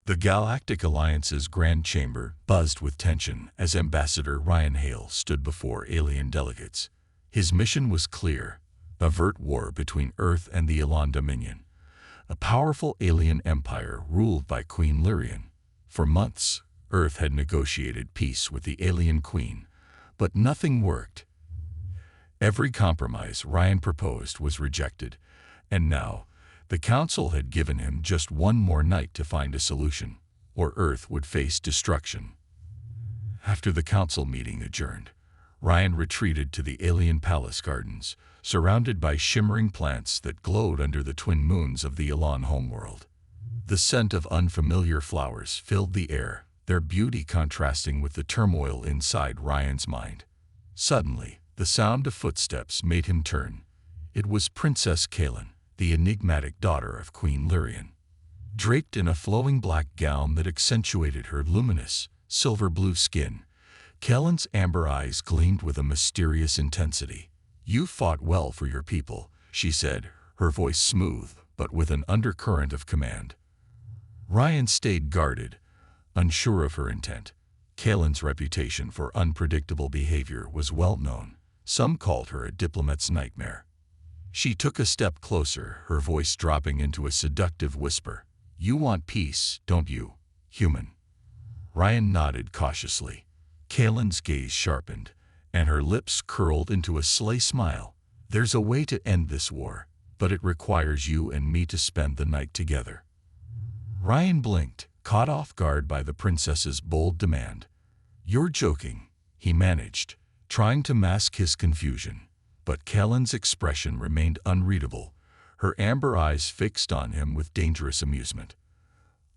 The Galactic Alliance's Grand Chamber buzzed with tension as Ambassador Ryan Hale stood before alien delegates. His mission was clear: avert war between Earth and the Elan Dominion, a powerful alien empire ruled by Queen Lyrian. For months, Earth had negotiated peace with the alien queen, but nothing worked. Every compromise Ryan proposed was rejected, and now the Council had given him just one more night to find a solution, or Earth would face destruction. After the Council meeting adjourned, Ryan retreated to the alien palace gardens, surrounded by shimmering plants that glowed under the twin moons of the Elan homeworld. The scent of unfamiliar flowers filled the air, their beauty contrasting with the turmoil inside Ryan's mind. Suddenly, the sound of footsteps made him turn. It was Princess Kaelin, the enigmatic daughter of Queen Lyrian. Draped in a flowing black gown that accentuated her luminous, silver-blue skin, Kaelin's amber eyes gleamed with a mysterious intensity. "You fought well for your people," she said, her voice smooth, but with an undercurrent of command. Ryan stayed guarded, unsure of her intent. Kaelin's reputation for unpredictable behavior was well known. Some called her a diplomat's nightmare. She took a step closer, her voice dropping into a seductive whisper. "You want peace, don't you, human?" Ryan nodded cautiously. Kaelin's gaze sharpened, and her lips curled into a sly smile. "There's a way to end this war, but it requires you and me to spend the night together." Ryan blinked, caught off guard by the princess's bold demand. "You're joking," he managed, trying to mask his confusion. But Kaelin's expression remained unreadable, her amber eyes fixed on him with dangerous amusement.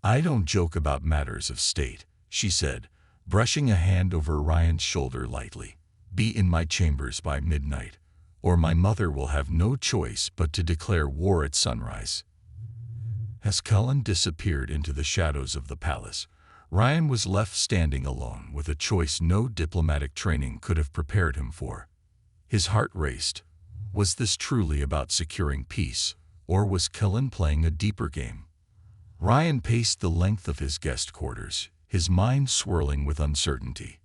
"I don't joke about matters of state," she said, brushing a hand over Ryan's shoulder lightly. "Be in my chambers by midnight, or my mother will have no choice but to declare war at sunrise." As Kaelin disappeared into the shadows of the palace, Ryan was left standing alone with a choice no diplomatic training could have prepared him for. His heart raced. Was this truly about securing peace, or was Kaelin playing a deeper game? Ryan paced the length of his guest quarters, his mind swirling with uncertainty.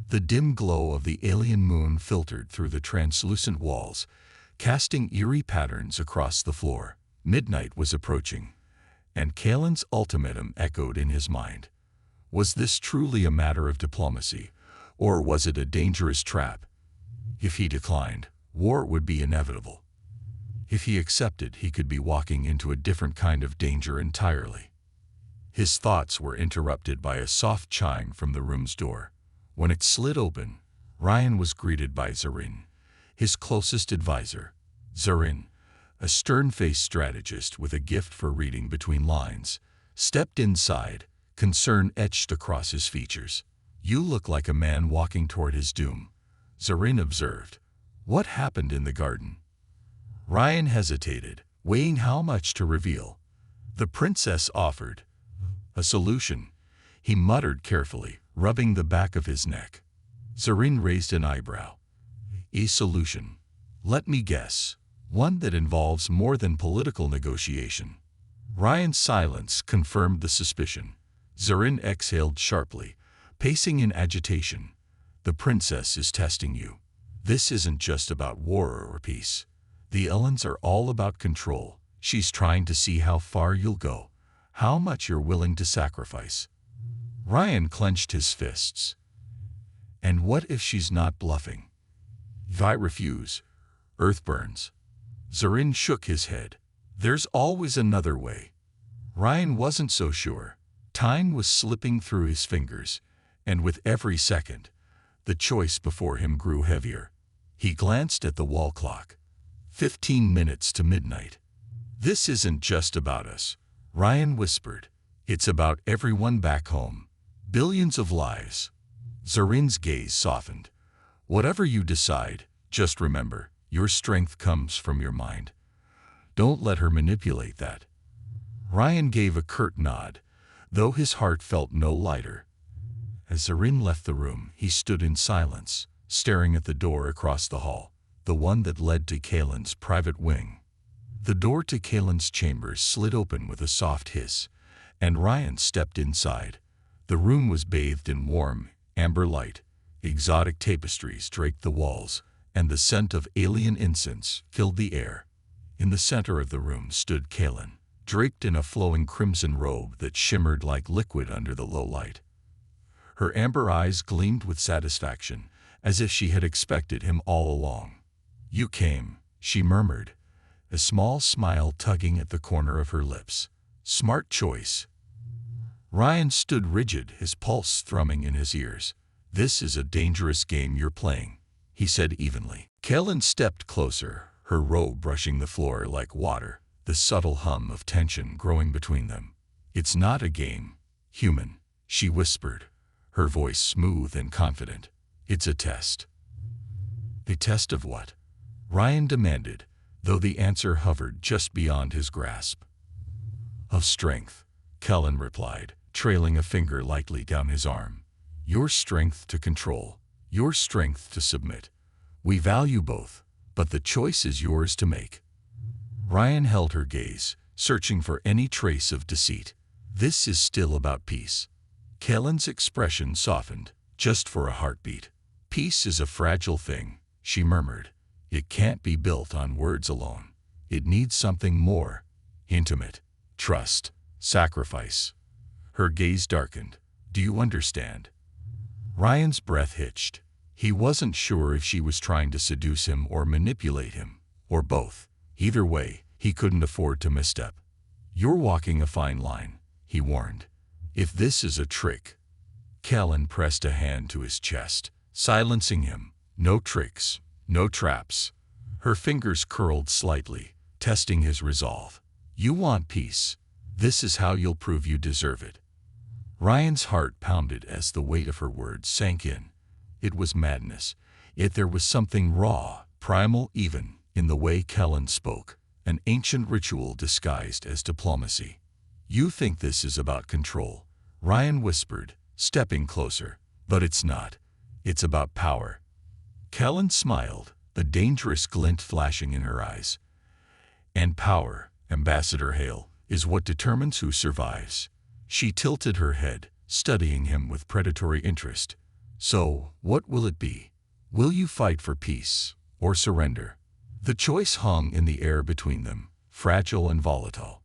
The dim glow of the alien moon filtered through the translucent walls, casting eerie patterns across the floor. Midnight was approaching, and Kaelin's ultimatum echoed in his mind. Was this truly a matter of diplomacy, or was it a dangerous trap? If he declined, war would be inevitable. If he accepted, he could be walking into a different kind of danger entirely. His thoughts were interrupted by a soft chime from the room's door. When it slid open, Ryan was greeted by Zarin, his closest advisor. Zarin, a stern-faced strategist with a gift for reading between lines, stepped inside, concern etched across his features. "You look like a man walking toward his doom," Zarin observed. "What happened in the garden?" Ryan hesitated, weighing how much to reveal. The princess offered a solution, he muttered carefully, rubbing the back of his neck. Zarin raised an eyebrow. "A solution? Let me guess. One that involves more than political negotiation." Ryan's silence confirmed the suspicion. Zarin exhaled sharply, pacing in agitation. "The princess is testing you. This isn't just about war or peace. The Elans are all about control. She's trying to see how far you'll go, how much you're willing to sacrifice." Ryan clenched his fists. "And what if she's not bluffing? If I refuse, Earth burns." Zarin shook his head. "There's always another way." Ryan wasn't so sure. Time was slipping through his fingers, and with every second, the choice before him grew heavier. He glanced at the wall clock. 15 minutes to midnight. "This isn't just about us," Ryan whispered. "It's about everyone back home. Billions of lives." Zarin's gaze softened. "Whatever you decide, just remember, your strength comes from your mind. Don't let her manipulate that." Ryan gave a curt nod, though his heart felt no lighter. As Zarin left the room, he stood in silence, staring at the door across the hall, the one that led to Kaelin's private wing. The door to Kaelin's chambers slid open with a soft hiss, and Ryan stepped inside. The room was bathed in warm, amber light. Exotic tapestries draped the walls, and the scent of alien incense filled the air. In the center of the room stood Kalen, draped in a flowing crimson robe that shimmered like liquid under the low light. Her amber eyes gleamed with satisfaction, as if she had expected him all along. "You came," she murmured, a small smile tugging at the corner of her lips. "Smart choice." Ryan stood rigid, his pulse thrumming in his ears. "This is a dangerous game you're playing," he said evenly. Kellen stepped closer, her robe brushing the floor like water, the subtle hum of tension growing between them. "It's not a game, human," she whispered, her voice smooth and confident. "It's a test." "A test of what?" Ryan demanded, though the answer hovered just beyond his grasp. "Of strength," Kellen replied, trailing a finger lightly down his arm. "Your strength to control, your strength to submit. We value both, but the choice is yours to make." Ryan held her gaze, searching for any trace of deceit. "This is still about peace." Kellen's expression softened, just for a heartbeat. "Peace is a fragile thing," she murmured. "It can't be built on words alone. It needs something more intimate. Trust, sacrifice." Her gaze darkened. "Do you understand?" Ryan's breath hitched. He wasn't sure if she was trying to seduce him or manipulate him, or both. Either way, he couldn't afford to misstep. "You're walking a fine line," he warned. "If this is a trick..." Kellen pressed a hand to his chest, silencing him. "No tricks, no traps." Her fingers curled slightly, testing his resolve. "You want peace. This is how you'll prove you deserve it." Ryan's heart pounded as the weight of her words sank in. It was madness, yet there was something raw, primal even, in the way Kellen spoke, an ancient ritual disguised as diplomacy. "You think this is about control," Ryan whispered, stepping closer. "But it's not. It's about power." Kellen smiled, a dangerous glint flashing in her eyes. "And power, Ambassador Hale, is what determines who survives." She tilted her head, studying him with predatory interest. "So, what will it be? Will you fight for peace, or surrender?" The choice hung in the air between them, fragile and volatile.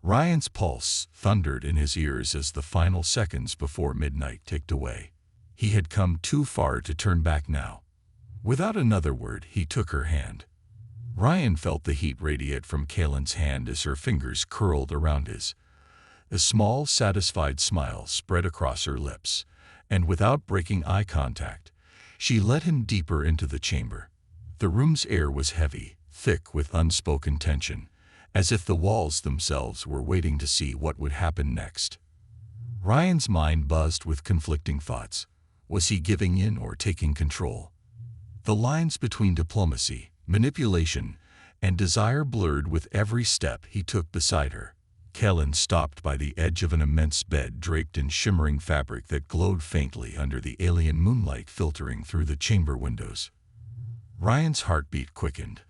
Ryan's pulse thundered in his ears as the final seconds before midnight ticked away. He had come too far to turn back now. Without another word, he took her hand. Ryan felt the heat radiate from Kalen's hand as her fingers curled around his. A small, satisfied smile spread across her lips, and without breaking eye contact, she led him deeper into the chamber. The room's air was heavy, thick with unspoken tension, as if the walls themselves were waiting to see what would happen next. Ryan's mind buzzed with conflicting thoughts. Was he giving in or taking control? The lines between diplomacy, manipulation, and desire blurred with every step he took beside her. Kellen stopped by the edge of an immense bed draped in shimmering fabric that glowed faintly under the alien moonlight filtering through the chamber windows. Ryan's heartbeat quickened,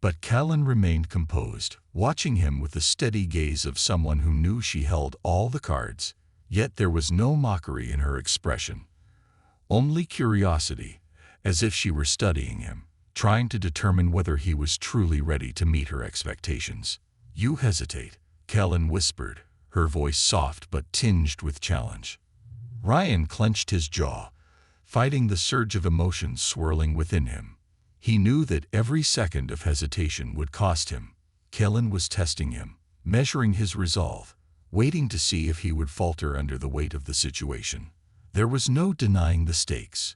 but Kellen remained composed, watching him with the steady gaze of someone who knew she held all the cards. Yet there was no mockery in her expression, only curiosity, as if she were studying him, trying to determine whether he was truly ready to meet her expectations. "You hesitate," Kellen whispered, her voice soft but tinged with challenge. Ryan clenched his jaw, fighting the surge of emotions swirling within him. He knew that every second of hesitation would cost him. Kellen was testing him, measuring his resolve, waiting to see if he would falter under the weight of the situation. There was no denying the stakes.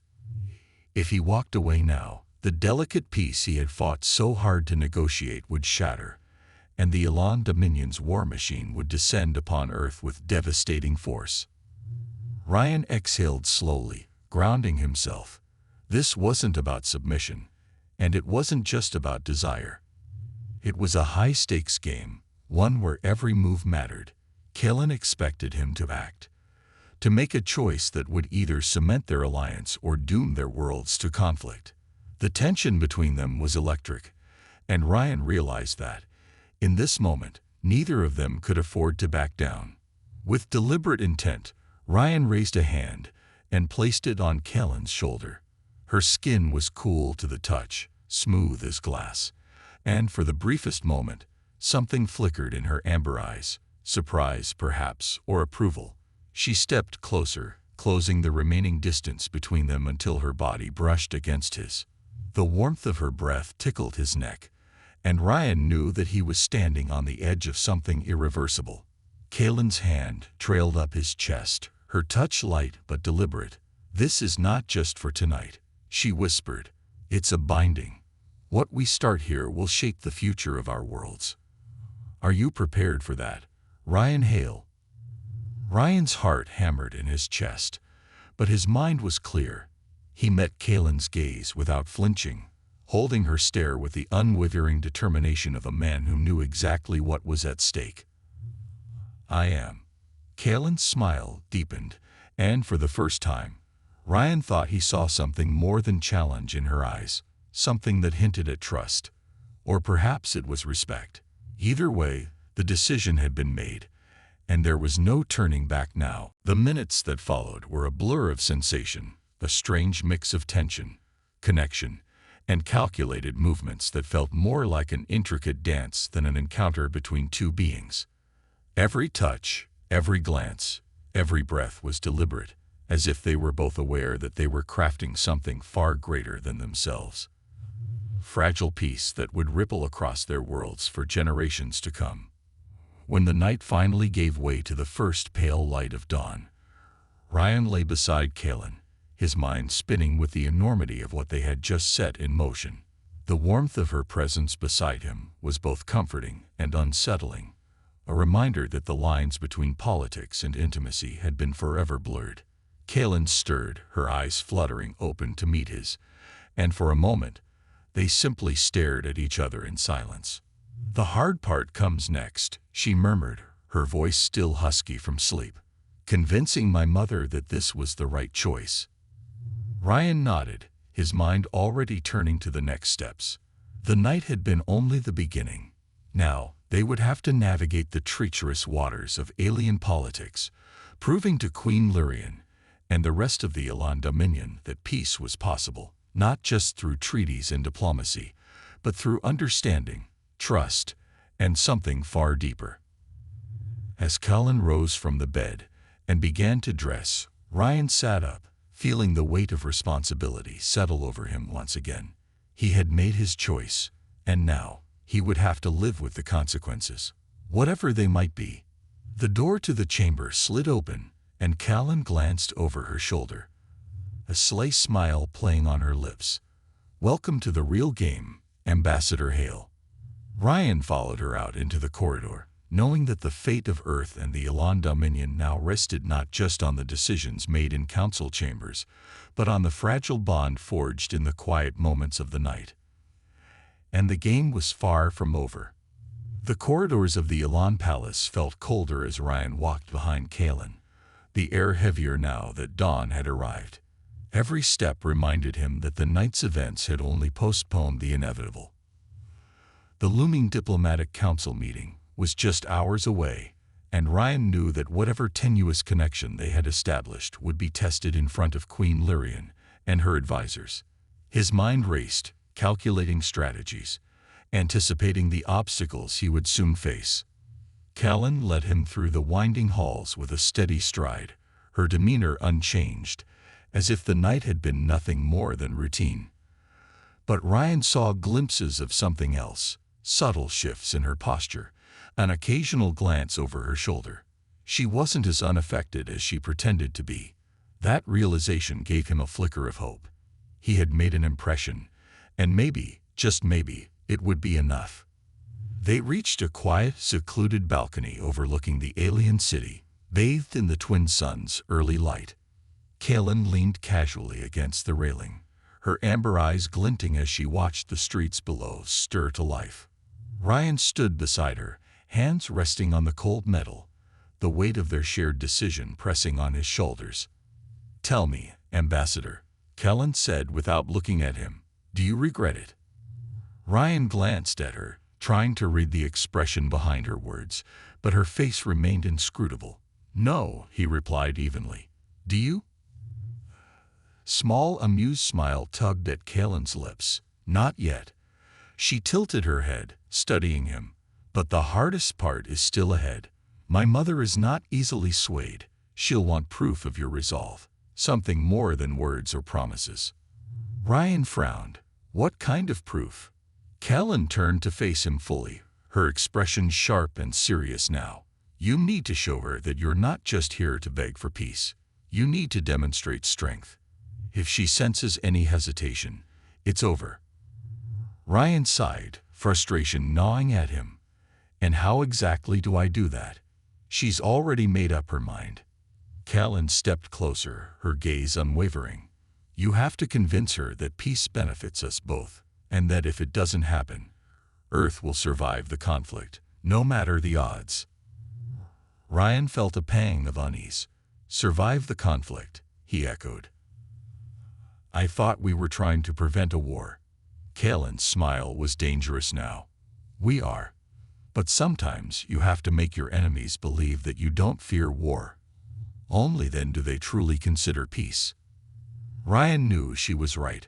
If he walked away now, the delicate peace he had fought so hard to negotiate would shatter, and the Elan Dominion's war machine would descend upon Earth with devastating force. Ryan exhaled slowly, grounding himself. This wasn't about submission, and it wasn't just about desire. It was a high-stakes game, one where every move mattered. Kellen expected him to act, to make a choice that would either cement their alliance or doom their worlds to conflict. The tension between them was electric, and Ryan realized that, in this moment, neither of them could afford to back down. With deliberate intent, Ryan raised a hand and placed it on Kaelin's shoulder. Her skin was cool to the touch, smooth as glass, and for the briefest moment, something flickered in her amber eyes, surprise perhaps, or approval. She stepped closer, closing the remaining distance between them until her body brushed against his. The warmth of her breath tickled his neck, and Ryan knew that he was standing on the edge of something irreversible. Kaelin's hand trailed up his chest, her touch light but deliberate. "This is not just for tonight," she whispered. "It's a binding. What we start here will shape the future of our worlds. Are you prepared for that, Ryan Hale?" Ryan's heart hammered in his chest, but his mind was clear. He met Kaelin's gaze without flinching, holding her stare with the unwavering determination of a man who knew exactly what was at stake. "I am." Kaelin's smile deepened, and for the first time, Ryan thought he saw something more than challenge in her eyes, something that hinted at trust. Or perhaps it was respect. Either way, the decision had been made, and there was no turning back now. The minutes that followed were a blur of sensation, a strange mix of tension, connection, and calculated movements that felt more like an intricate dance than an encounter between two beings. Every touch, every glance, every breath was deliberate, as if they were both aware that they were crafting something far greater than themselves. Fragile peace that would ripple across their worlds for generations to come. When the night finally gave way to the first pale light of dawn, Ryan lay beside Kaelin, his mind spinning with the enormity of what they had just set in motion. The warmth of her presence beside him was both comforting and unsettling, a reminder that the lines between politics and intimacy had been forever blurred. Kaelin stirred, her eyes fluttering open to meet his, and for a moment, they simply stared at each other in silence. "The hard part comes next," she murmured, her voice still husky from sleep. "Convincing my mother that this was the right choice." Ryan nodded, his mind already turning to the next steps. The night had been only the beginning. Now, they would have to navigate the treacherous waters of alien politics, proving to Queen Lyrian and the rest of the Elan Dominion that peace was possible, not just through treaties and diplomacy, but through understanding, trust, and something far deeper. As Kaelin rose from the bed and began to dress, Ryan sat up, feeling the weight of responsibility settle over him once again. He had made his choice, and now he would have to live with the consequences, whatever they might be. The door to the chamber slid open, and Kaelin glanced over her shoulder, a sly smile playing on her lips. "Welcome to the real game, Ambassador Hale." Ryan followed her out into the corridor, knowing that the fate of Earth and the Elan Dominion now rested not just on the decisions made in council chambers, but on the fragile bond forged in the quiet moments of the night. And the game was far from over. The corridors of the Elan Palace felt colder as Ryan walked behind Kaelin, the air heavier now that dawn had arrived. Every step reminded him that the night's events had only postponed the inevitable. The looming diplomatic council meeting was just hours away, and Ryan knew that whatever tenuous connection they had established would be tested in front of Queen Lyrian and her advisors. His mind raced, calculating strategies, anticipating the obstacles he would soon face. Kaelin led him through the winding halls with a steady stride, her demeanor unchanged, as if the night had been nothing more than routine. But Ryan saw glimpses of something else, subtle shifts in her posture, an occasional glance over her shoulder. She wasn't as unaffected as she pretended to be. That realization gave him a flicker of hope. He had made an impression, and maybe, just maybe, it would be enough. They reached a quiet, secluded balcony overlooking the alien city, bathed in the twin suns' early light. Kaelin leaned casually against the railing, her amber eyes glinting as she watched the streets below stir to life. Ryan stood beside her, hands resting on the cold metal, the weight of their shared decision pressing on his shoulders. "Tell me, Ambassador," Kaelin said without looking at him, "do you regret it?" Ryan glanced at her, trying to read the expression behind her words, but her face remained inscrutable. No, he replied evenly. Do you? Small, amused smile tugged at Kalen's lips. Not yet. She tilted her head, studying him. But the hardest part is still ahead. My mother is not easily swayed. She'll want proof of your resolve. Something more than words or promises. Ryan frowned. What kind of proof? Kalen turned to face him fully, her expression sharp and serious now. You need to show her that you're not just here to beg for peace. You need to demonstrate strength. If she senses any hesitation, it's over. Ryan sighed, frustration gnawing at him. And how exactly do I do that? She's already made up her mind. Kalen stepped closer, her gaze unwavering. You have to convince her that peace benefits us both, and that if it doesn't happen, Earth will survive the conflict, no matter the odds. Ryan felt a pang of unease. Survive the conflict, he echoed. I thought we were trying to prevent a war. Kalen's smile was dangerous now. We are. But sometimes you have to make your enemies believe that you don't fear war. Only then do they truly consider peace. Ryan knew she was right,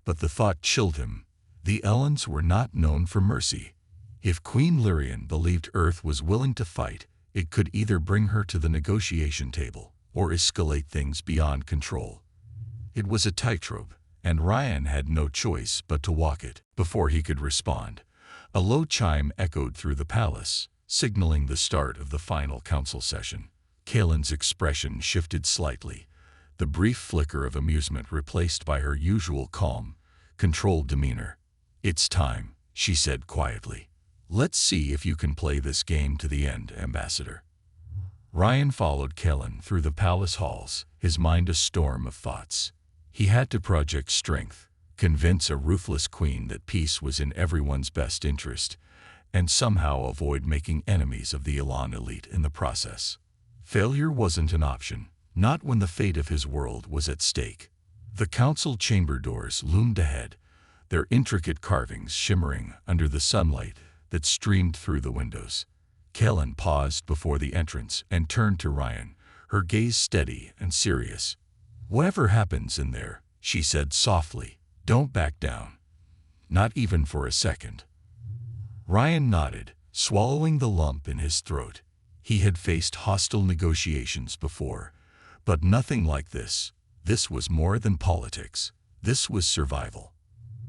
but the thought chilled him. The Ellens were not known for mercy. If Queen Lyrian believed Earth was willing to fight, it could either bring her to the negotiation table or escalate things beyond control. It was a tightrope, and Ryan had no choice but to walk it. Before he could respond, a low chime echoed through the palace, signaling the start of the final council session. Kalen's expression shifted slightly, the brief flicker of amusement replaced by her usual calm, controlled demeanor. It's time, she said quietly. Let's see if you can play this game to the end, Ambassador. Ryan followed Kalen through the palace halls, his mind a storm of thoughts. He had to project strength, convince a ruthless queen that peace was in everyone's best interest, and somehow avoid making enemies of the Elan elite in the process. Failure wasn't an option, not when the fate of his world was at stake. The council chamber doors loomed ahead, their intricate carvings shimmering under the sunlight that streamed through the windows. Kalen paused before the entrance and turned to Ryan, her gaze steady and serious. Whatever happens in there, she said softly, don't back down. Not even for a second. Ryan nodded, swallowing the lump in his throat. He had faced hostile negotiations before, but nothing like this. This was more than politics. This was survival.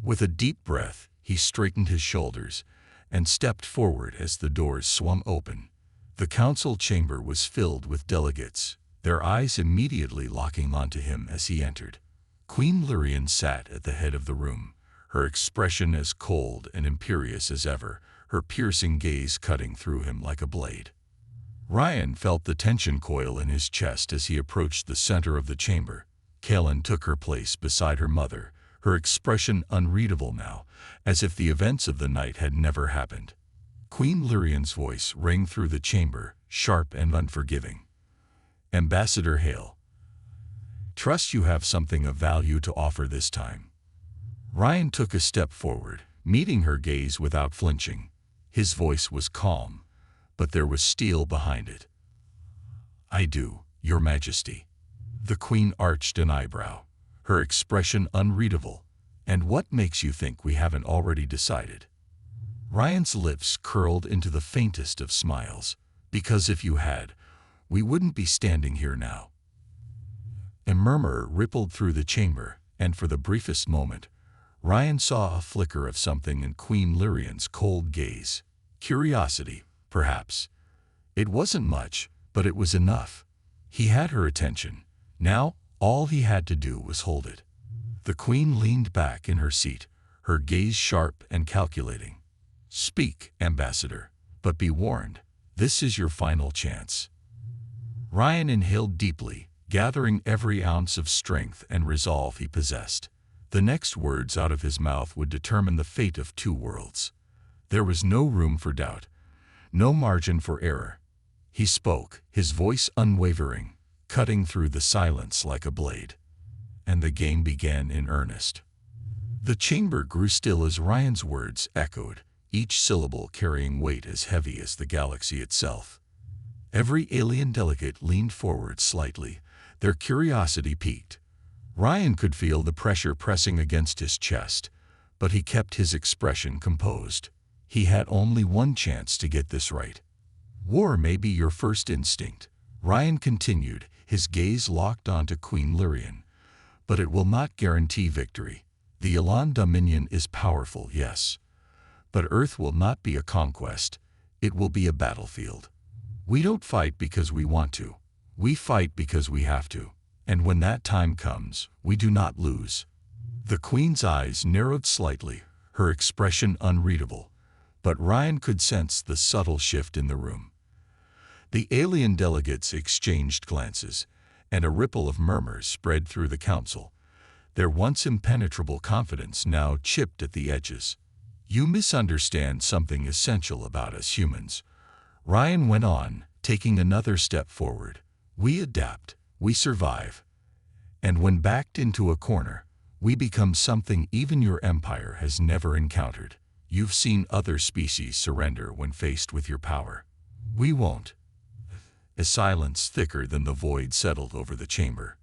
With a deep breath, he straightened his shoulders and stepped forward as the doors swung open. The council chamber was filled with delegates, their eyes immediately locking onto him as he entered. Queen Lyrian sat at the head of the room, her expression as cold and imperious as ever, her piercing gaze cutting through him like a blade. Ryan felt the tension coil in his chest as he approached the center of the chamber. Kalen took her place beside her mother, her expression unreadable now, as if the events of the night had never happened. Queen Lyrian's voice rang through the chamber, sharp and unforgiving. Ambassador Hale. Trust you have something of value to offer this time. Ryan took a step forward, meeting her gaze without flinching. His voice was calm, but there was steel behind it. I do, Your Majesty. The Queen arched an eyebrow, her expression unreadable. And what makes you think we haven't already decided? Ryan's lips curled into the faintest of smiles. Because if you had, we wouldn't be standing here now. A murmur rippled through the chamber, and for the briefest moment, Ryan saw a flicker of something in Queen Lyrian's cold gaze. Curiosity, perhaps. It wasn't much, but it was enough. He had her attention. Now, all he had to do was hold it. The Queen leaned back in her seat, her gaze sharp and calculating. Speak, Ambassador, but be warned, this is your final chance. Ryan inhaled deeply, gathering every ounce of strength and resolve he possessed. The next words out of his mouth would determine the fate of two worlds. There was no room for doubt, no margin for error. He spoke, his voice unwavering, cutting through the silence like a blade. And the game began in earnest. The chamber grew still as Ryan's words echoed, each syllable carrying weight as heavy as the galaxy itself. Every alien delegate leaned forward slightly, their curiosity piqued. Ryan could feel the pressure pressing against his chest, but he kept his expression composed. He had only one chance to get this right. War may be your first instinct, Ryan continued, his gaze locked onto Queen Lyrian, but it will not guarantee victory. The Elan Dominion is powerful, yes, but Earth will not be a conquest, it will be a battlefield. We don't fight because we want to, we fight because we have to, and when that time comes, we do not lose. The Queen's eyes narrowed slightly, her expression unreadable, but Ryan could sense the subtle shift in the room. The alien delegates exchanged glances, and a ripple of murmurs spread through the council. Their once impenetrable confidence now chipped at the edges. You misunderstand something essential about us humans, Ryan went on, taking another step forward. We adapt, we survive, and when backed into a corner, we become something even your empire has never encountered. You've seen other species surrender when faced with your power. We won't. A silence thicker than the void settled over the chamber.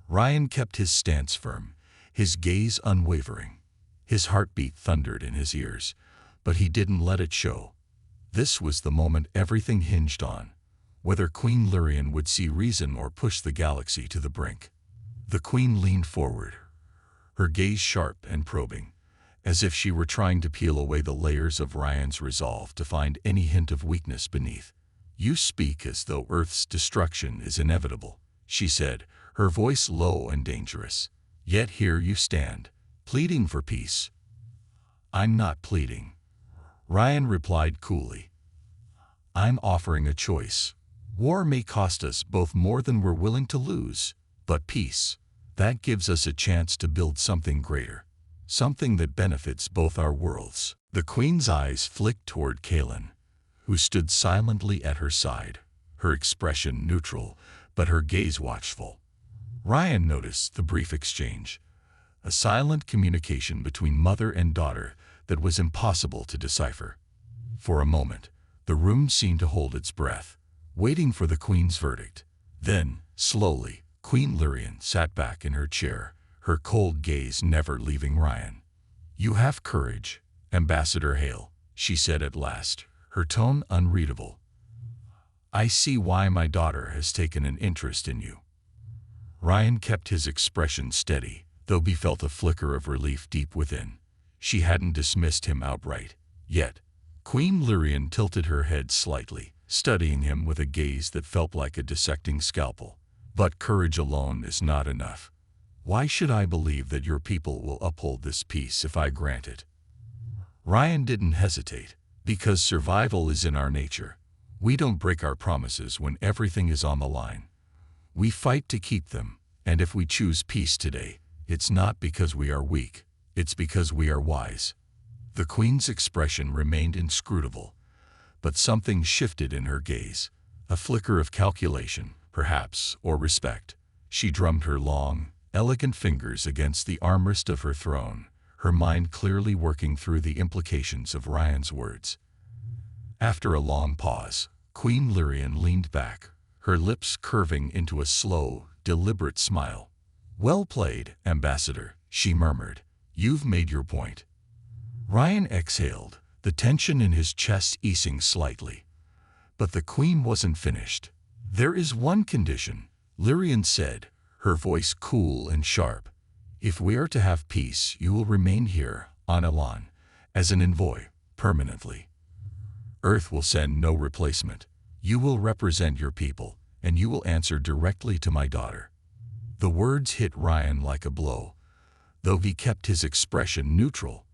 Ryan kept his stance firm, his gaze unwavering. His heartbeat thundered in his ears, but he didn't let it show. This was the moment everything hinged on, whether Queen Lyrian would see reason or push the galaxy to the brink. The Queen leaned forward, her gaze sharp and probing, as if she were trying to peel away the layers of Ryan's resolve to find any hint of weakness beneath. You speak as though Earth's destruction is inevitable, she said, her voice low and dangerous. Yet here you stand, pleading for peace. I'm not pleading, Ryan replied coolly. I'm offering a choice. War may cost us both more than we're willing to lose, but peace, that gives us a chance to build something greater, something that benefits both our worlds. The Queen's eyes flicked toward Kaelin, who stood silently at her side, her expression neutral, but her gaze watchful. Ryan noticed the brief exchange, a silent communication between mother and daughter that was impossible to decipher. For a moment, the room seemed to hold its breath, waiting for the Queen's verdict. Then, slowly, Queen Lyrian sat back in her chair, her cold gaze never leaving Ryan. You have courage, Ambassador Hale, she said at last, her tone unreadable. I see why my daughter has taken an interest in you. Ryan kept his expression steady, though he felt a flicker of relief deep within. She hadn't dismissed him outright, yet. Queen Lyrian tilted her head slightly, studying him with a gaze that felt like a dissecting scalpel. But courage alone is not enough. Why should I believe that your people will uphold this peace if I grant it? Ryan didn't hesitate, because survival is in our nature. We don't break our promises when everything is on the line. We fight to keep them, and if we choose peace today, it's not because we are weak, it's because we are wise. The Queen's expression remained inscrutable, but something shifted in her gaze, a flicker of calculation, perhaps, or respect. She drummed her long, elegant fingers against the armrest of her throne, her mind clearly working through the implications of Ryan's words. After a long pause, Queen Lyrian leaned back, her lips curving into a slow, deliberate smile. Well played, Ambassador, she murmured. You've made your point. Ryan exhaled, the tension in his chest easing slightly. But the Queen wasn't finished. There is one condition, Lyrian said, her voice cool and sharp. If we are to have peace, you will remain here, on Elan, as an envoy, permanently. Earth will send no replacement. You will represent your people, and you will answer directly to my daughter. The words hit Ryan like a blow, though he kept his expression neutral.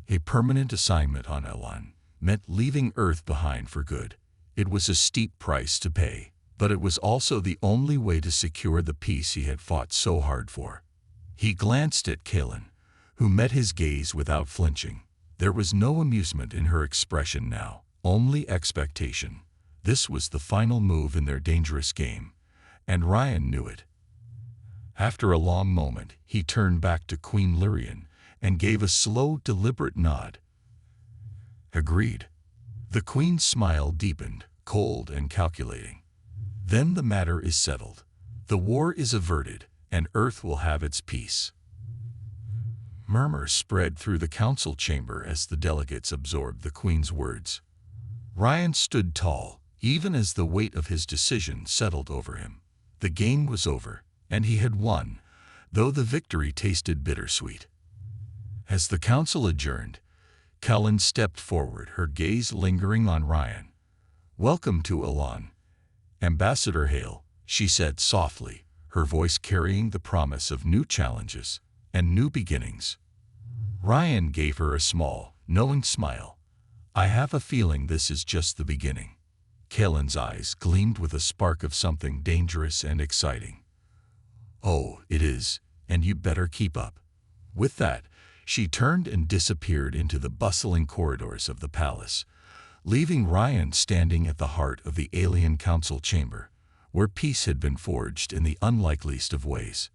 A permanent assignment on Elan meant leaving Earth behind for good. It was a steep price to pay, but it was also the only way to secure the peace he had fought so hard for. He glanced at Kaelin, who met his gaze without flinching. There was no amusement in her expression now, only expectation. This was the final move in their dangerous game, and Ryan knew it. After a long moment, he turned back to Queen Lyrian and gave a slow, deliberate nod. Agreed. The Queen's smile deepened, cold and calculating. Then the matter is settled. The war is averted, and Earth will have its peace. Murmurs spread through the council chamber as the delegates absorbed the Queen's words. Ryan stood tall, even as the weight of his decision settled over him. The game was over, and he had won, though the victory tasted bittersweet. As the council adjourned, Kellen stepped forward, her gaze lingering on Ryan. "Welcome to Elan, Ambassador Hale," she said softly, her voice carrying the promise of new challenges and new beginnings. Ryan gave her a small, knowing smile. "I have a feeling this is just the beginning." Kellen's eyes gleamed with a spark of something dangerous and exciting. "Oh, it is, and you better keep up." With that, she turned and disappeared into the bustling corridors of the palace, leaving Ryan standing at the heart of the alien council chamber, where peace had been forged in the unlikeliest of ways.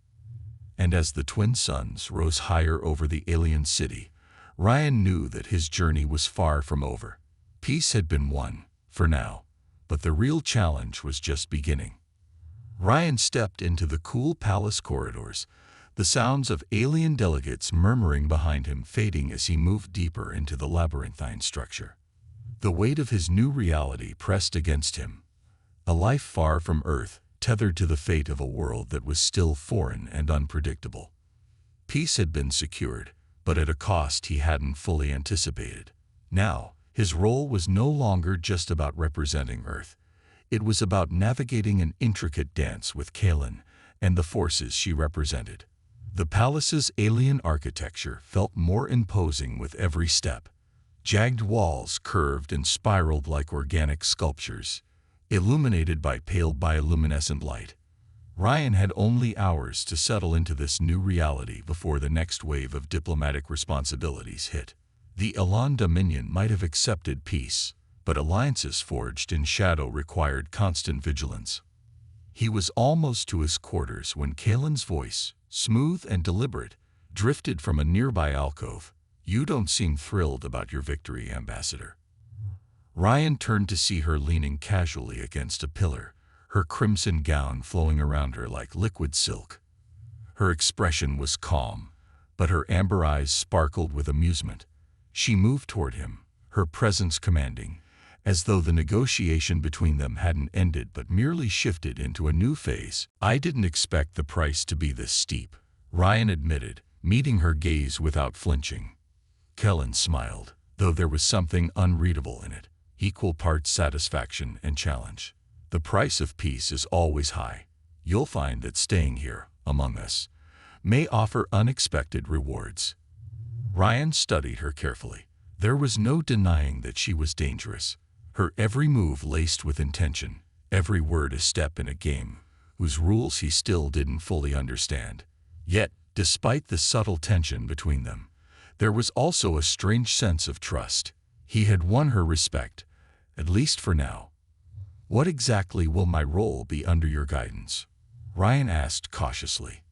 And as the twin suns rose higher over the alien city, Ryan knew that his journey was far from over. Peace had been won, for now, but the real challenge was just beginning. Ryan stepped into the cool palace corridors, the sounds of alien delegates murmuring behind him fading as he moved deeper into the labyrinthine structure. The weight of his new reality pressed against him. A life far from Earth, tethered to the fate of a world that was still foreign and unpredictable. Peace had been secured, but at a cost he hadn't fully anticipated. Now, his role was no longer just about representing Earth. It was about navigating an intricate dance with Kellen and the forces she represented. The palace's alien architecture felt more imposing with every step. Jagged walls curved and spiraled like organic sculptures, illuminated by pale bioluminescent light. Ryan had only hours to settle into this new reality before the next wave of diplomatic responsibilities hit. The Elan Dominion might have accepted peace, but alliances forged in shadow required constant vigilance. He was almost to his quarters when Kellen's voice, smooth and deliberate, drifted from a nearby alcove. "You don't seem thrilled about your victory, Ambassador." Ryan turned to see her leaning casually against a pillar, her crimson gown flowing around her like liquid silk. Her expression was calm, but her amber eyes sparkled with amusement. She moved toward him, her presence commanding, as though the negotiation between them hadn't ended but merely shifted into a new phase. "I didn't expect the price to be this steep," Ryan admitted, meeting her gaze without flinching. Kellen smiled, though there was something unreadable in it, equal parts satisfaction and challenge. "The price of peace is always high. You'll find that staying here, among us, may offer unexpected rewards." Ryan studied her carefully. There was no denying that she was dangerous, her every move laced with intention, every word a step in a game whose rules he still didn't fully understand. Yet, despite the subtle tension between them, there was also a strange sense of trust. He had won her respect, at least for now. "What exactly will my role be under your guidance?" Ryan asked cautiously.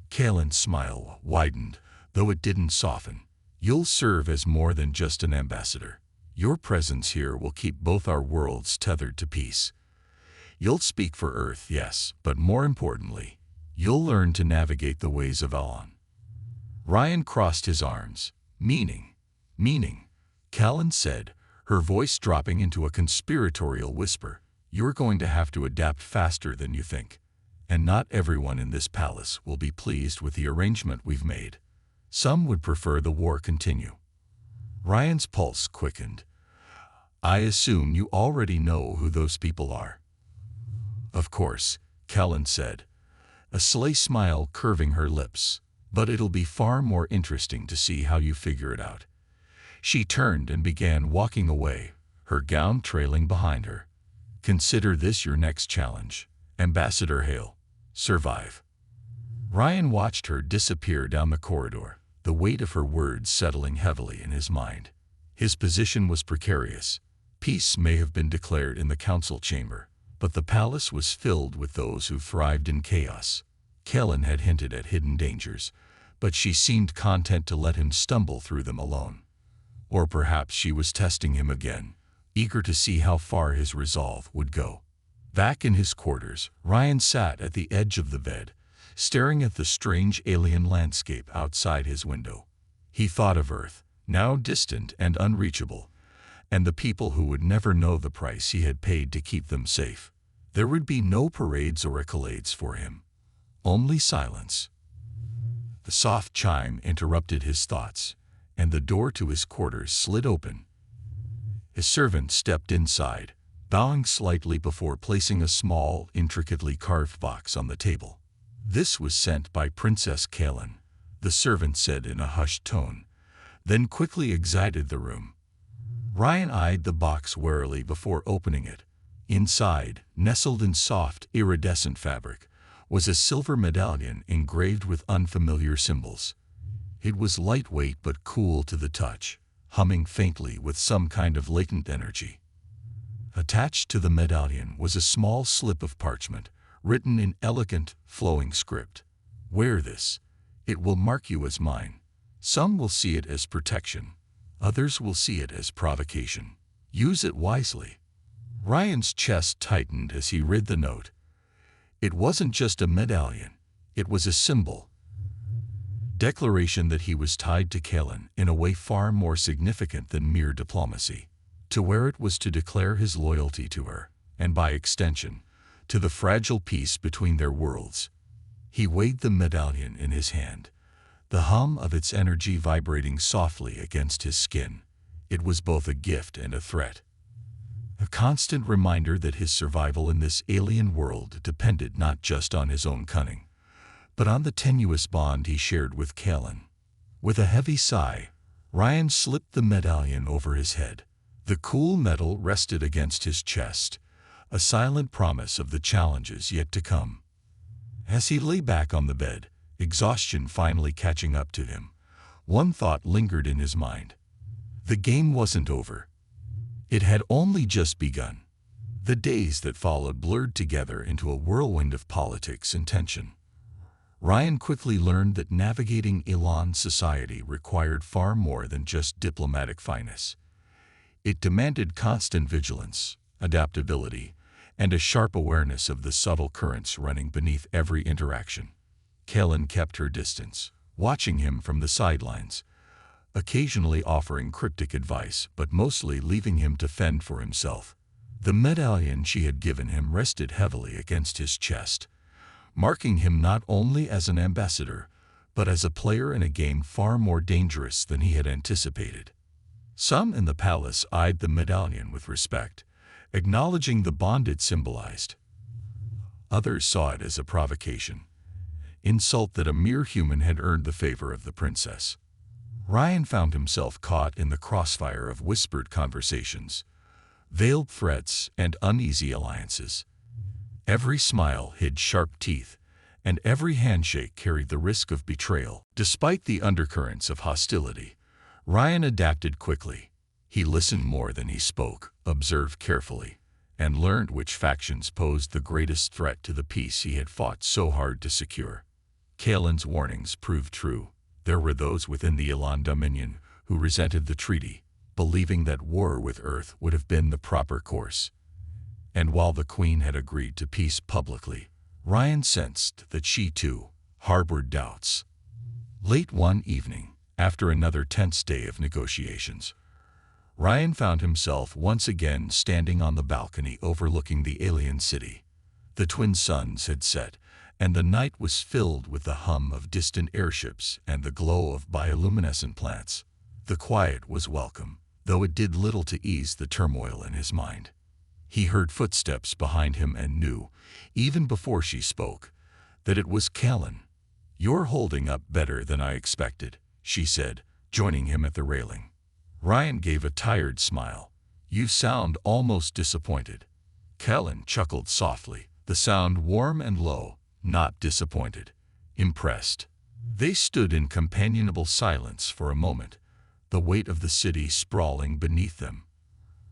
Kellen's smile widened, though it didn't soften. "You'll serve as more than just an ambassador. Your presence here will keep both our worlds tethered to peace. You'll speak for Earth, yes, but more importantly, you'll learn to navigate the ways of Elan." Ryan crossed his arms. Meaning. Kellen said, her voice dropping into a conspiratorial whisper. "You're going to have to adapt faster than you think. And not everyone in this palace will be pleased with the arrangement we've made. Some would prefer the war continue." Ryan's pulse quickened. "I assume you already know who those people are." "Of course," Kellen said, a sly smile curving her lips. "But it'll be far more interesting to see how you figure it out." She turned and began walking away, her gown trailing behind her. "Consider this your next challenge, Ambassador Hale. Survive." Ryan watched her disappear down the corridor, the weight of her words settling heavily in his mind. His position was precarious. Peace may have been declared in the council chamber, but the palace was filled with those who thrived in chaos. Kellen had hinted at hidden dangers, but she seemed content to let him stumble through them alone. Or perhaps she was testing him again, eager to see how far his resolve would go. Back in his quarters, Ryan sat at the edge of the bed, staring at the strange alien landscape outside his window. He thought of Earth, now distant and unreachable, and the people who would never know the price he had paid to keep them safe. There would be no parades or accolades for him, only silence. The soft chime interrupted his thoughts, and the door to his quarters slid open. His servant stepped inside, bowing slightly before placing a small, intricately carved box on the table. "This was sent by Princess Kaelin," the servant said in a hushed tone, then quickly exited the room. Ryan eyed the box warily before opening it. Inside, nestled in soft, iridescent fabric, was a silver medallion engraved with unfamiliar symbols. It was lightweight but cool to the touch, humming faintly with some kind of latent energy. Attached to the medallion was a small slip of parchment, written in elegant, flowing script. "Wear this. It will mark you as mine. Some will see it as protection. Others will see it as provocation. Use it wisely." Ryan's chest tightened as he read the note. It wasn't just a medallion. It was a symbol. Declaration that he was tied to Kaelin in a way far more significant than mere diplomacy. To wear it was to declare his loyalty to her, and by extension, to the fragile peace between their worlds. He weighed the medallion in his hand, the hum of its energy vibrating softly against his skin. It was both a gift and a threat. A constant reminder that his survival in this alien world depended not just on his own cunning, but on the tenuous bond he shared with Kaelin. With a heavy sigh, Ryan slipped the medallion over his head. The cool metal rested against his chest, a silent promise of the challenges yet to come. As he lay back on the bed, exhaustion finally catching up to him, one thought lingered in his mind. The game wasn't over. It had only just begun. The days that followed blurred together into a whirlwind of politics and tension. Ryan quickly learned that navigating Elan society required far more than just diplomatic finesse. It demanded constant vigilance, adaptability, and a sharp awareness of the subtle currents running beneath every interaction. Kaelin kept her distance, watching him from the sidelines, occasionally offering cryptic advice but mostly leaving him to fend for himself. The medallion she had given him rested heavily against his chest, marking him not only as an ambassador, but as a player in a game far more dangerous than he had anticipated. Some in the palace eyed the medallion with respect, acknowledging the bond it symbolized. Others saw it as a provocation, insult that a mere human had earned the favor of the princess. Ryan found himself caught in the crossfire of whispered conversations, veiled threats, and uneasy alliances. Every smile hid sharp teeth, and every handshake carried the risk of betrayal. Despite the undercurrents of hostility, Ryan adapted quickly. He listened more than he spoke, observed carefully, and learned which factions posed the greatest threat to the peace he had fought so hard to secure. Kaelin's warnings proved true. There were those within the Elan Dominion who resented the treaty, believing that war with Earth would have been the proper course. And while the Queen had agreed to peace publicly, Ryan sensed that she too harbored doubts. Late one evening, after another tense day of negotiations, Ryan found himself once again standing on the balcony overlooking the alien city. The twin suns had set, and the night was filled with the hum of distant airships and the glow of bioluminescent plants. The quiet was welcome, though it did little to ease the turmoil in his mind. He heard footsteps behind him and knew, even before she spoke, that it was Kaelin. "You're holding up better than I expected," she said, joining him at the railing. Ryan gave a tired smile. "You sound almost disappointed." Kaelin chuckled softly, the sound warm and low, not disappointed, impressed. They stood in companionable silence for a moment, the weight of the city sprawling beneath them.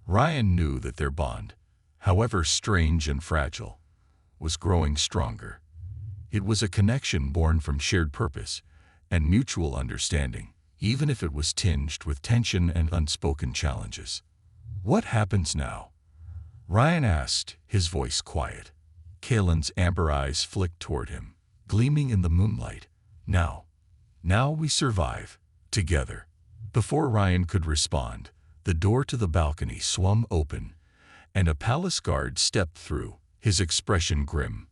Ryan knew that their bond, however strange and fragile, was growing stronger. It was a connection born from shared purpose and mutual understanding, even if it was tinged with tension and unspoken challenges. "What happens now?" Ryan asked, his voice quiet. Kaelin's amber eyes flicked toward him, gleaming in the moonlight. Now we survive. Together." Before Ryan could respond, the door to the balcony swung open, and a palace guard stepped through, his expression grim.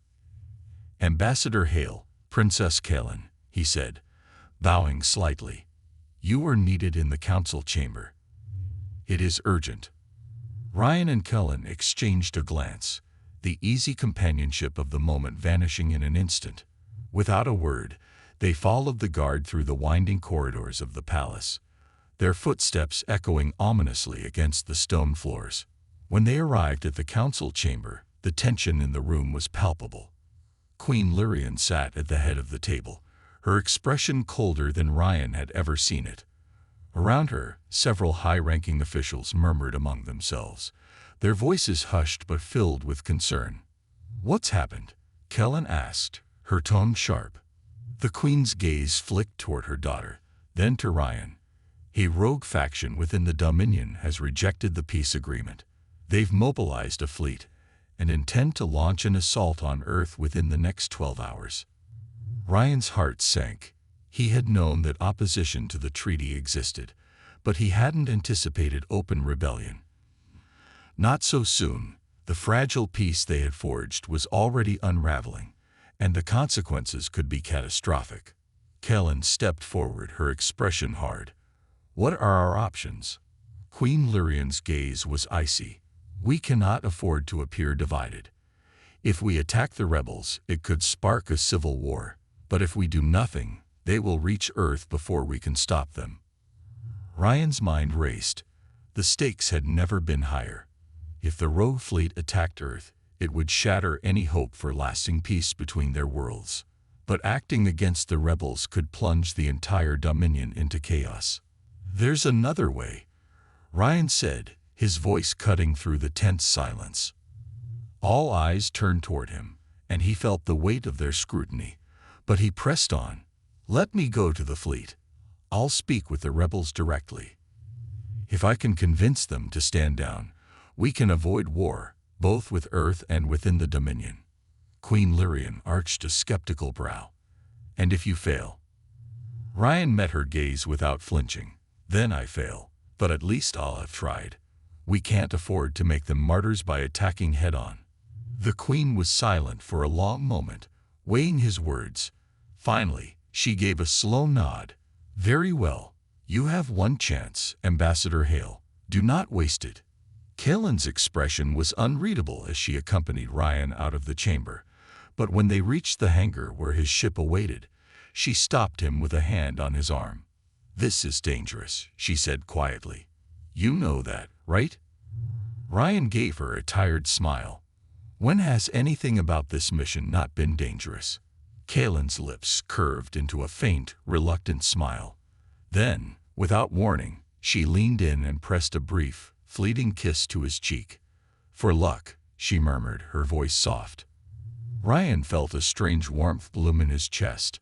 "Ambassador Hale, Princess Kaelin," he said, bowing slightly. "You are needed in the council chamber. It is urgent." Ryan and Kaelin exchanged a glance, the easy companionship of the moment vanishing in an instant. Without a word, they followed the guard through the winding corridors of the palace, their footsteps echoing ominously against the stone floors. When they arrived at the council chamber, the tension in the room was palpable. Queen Lyrian sat at the head of the table, her expression colder than Ryan had ever seen it. Around her, several high-ranking officials murmured among themselves, their voices hushed but filled with concern. "What's happened?" Kaelin asked, her tone sharp. The queen's gaze flicked toward her daughter, then to Ryan. "A rogue faction within the Dominion has rejected the peace agreement. They've mobilized a fleet and intend to launch an assault on Earth within the next 12 hours. Ryan's heart sank. He had known that opposition to the treaty existed, but he hadn't anticipated open rebellion. Not so soon. The fragile peace they had forged was already unraveling, and the consequences could be catastrophic. Kaelin stepped forward, her expression hard. "What are our options?" Queen Lyrian's gaze was icy. "We cannot afford to appear divided. If we attack the rebels, it could spark a civil war, but if we do nothing, they will reach Earth before we can stop them." Ryan's mind raced. The stakes had never been higher. If the rogue fleet attacked Earth, it would shatter any hope for lasting peace between their worlds. But acting against the rebels could plunge the entire Dominion into chaos. "There's another way," Ryan said, his voice cutting through the tense silence. All eyes turned toward him, and he felt the weight of their scrutiny. But he pressed on. "Let me go to the fleet. I'll speak with the rebels directly. If I can convince them to stand down, we can avoid war, both with Earth and within the Dominion." Queen Lyrian arched a skeptical brow. "And if you fail?" Ryan met her gaze without flinching. "Then I fail, but at least I'll have tried. We can't afford to make them martyrs by attacking head-on." The queen was silent for a long moment, weighing his words. Finally, she gave a slow nod. "Very well. You have one chance, Ambassador Hale. Do not waste it." Kaelin's expression was unreadable as she accompanied Ryan out of the chamber, but when they reached the hangar where his ship awaited, she stopped him with a hand on his arm. "This is dangerous," she said quietly. "You know that, right?" Ryan gave her a tired smile. "When has anything about this mission not been dangerous?" Kaelin's lips curved into a faint, reluctant smile. Then, without warning, she leaned in and pressed a brief, fleeting kiss to his cheek. "For luck," she murmured, her voice soft. Ryan felt a strange warmth bloom in his chest,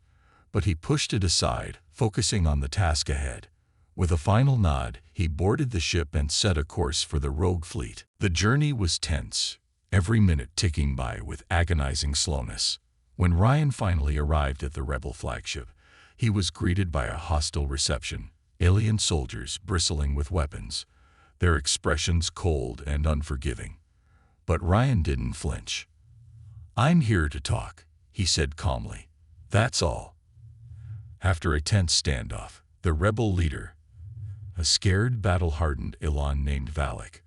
but he pushed it aside, focusing on the task ahead. With a final nod, he boarded the ship and set a course for the rogue fleet. The journey was tense, every minute ticking by with agonizing slowness. When Ryan finally arrived at the rebel flagship, he was greeted by a hostile reception, alien soldiers bristling with weapons, their expressions cold and unforgiving. But Ryan didn't flinch. "I'm here to talk," he said calmly. "That's all." After a tense standoff, the rebel leader, a scared, battle-hardened Elan named Valak,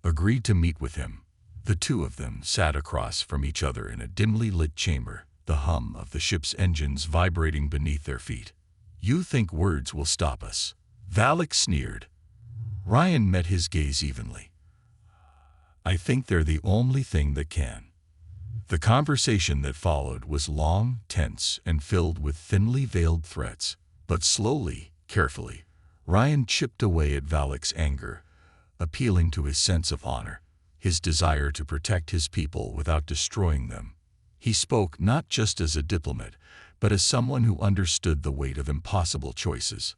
agreed to meet with him. The two of them sat across from each other in a dimly lit chamber, the hum of the ship's engines vibrating beneath their feet. "You think words will stop us?" Valak sneered. Ryan met his gaze evenly. "I think they're the only thing that can." The conversation that followed was long, tense, and filled with thinly veiled threats. But slowly, carefully, Ryan chipped away at Valak's anger, appealing to his sense of honor, his desire to protect his people without destroying them. He spoke not just as a diplomat, but as someone who understood the weight of impossible choices.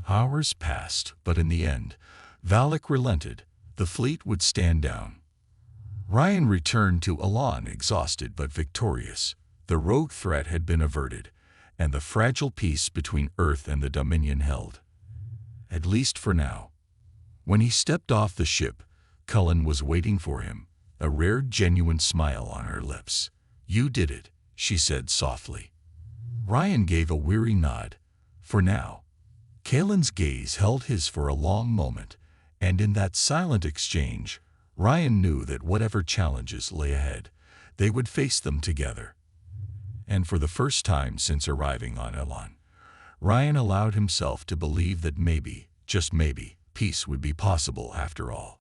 Hours passed, but in the end, Valak relented. the fleet would stand down. Ryan returned to Elan exhausted but victorious. The rogue threat had been averted, and the fragile peace between Earth and the Dominion held. At least for now. When he stepped off the ship, Cullen was waiting for him, a rare genuine smile on her lips. "You did it," she said softly. Ryan gave a weary nod. For now. Kalen's gaze held his for a long moment, and in that silent exchange, Ryan knew that whatever challenges lay ahead, they would face them together. And for the first time since arriving on Elan, Ryan allowed himself to believe that maybe, just maybe, peace would be possible after all.